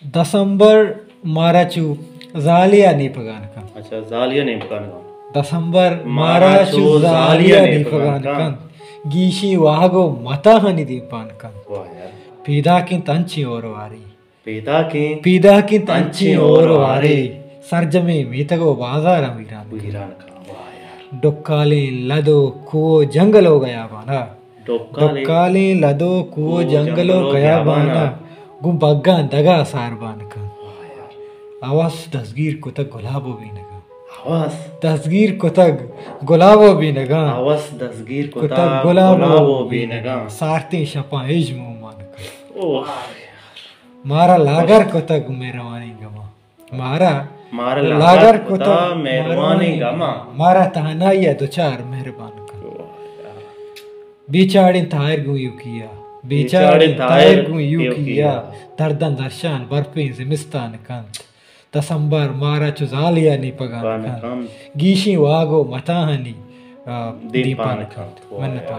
दसंबर माराचू जालिया नी पगान का। अच्छा जालिया नहीं पकाने का। दसंबर माराचू जालिया नी पगान का। गीशी वागो मता हनी दीपान का। वाह यार। पीदा की तंची और वारी। पीदा की तंची और वारी। सरजमे मीतगो बाजार वीरान वीरान का। वाह यार। डोक्काले लदो कुओ जंगल हो गया बाना। डोक्काले लदो कुओ जंगल हो गया बाना। गुम बग्गा दगा सारबान का। आवाज दसगीर को तक गुलाबो भी नगा। आवाज दसगीर को तक गुलाबो भी नगा। आवाज दसगीर को तक तक गुलाबो भी नगा। सारते शपा इज्मो मान का। ओह मारा लागर को तक मेहरबानी गमा। मारा मारा लागर को तक मेहरबानी गमा। मारा तहनाइया दो चार मेहरबान का। बेचारे तायर गु यू किया। बेचारे तायर गु यू किया। दर्दन दर्शन बर्फी जिमिस्तान कंत। दसंबर मारा चुजालिया नी पगान कंत। गीशी वागो मताहनी दीपान कंत। मन्नत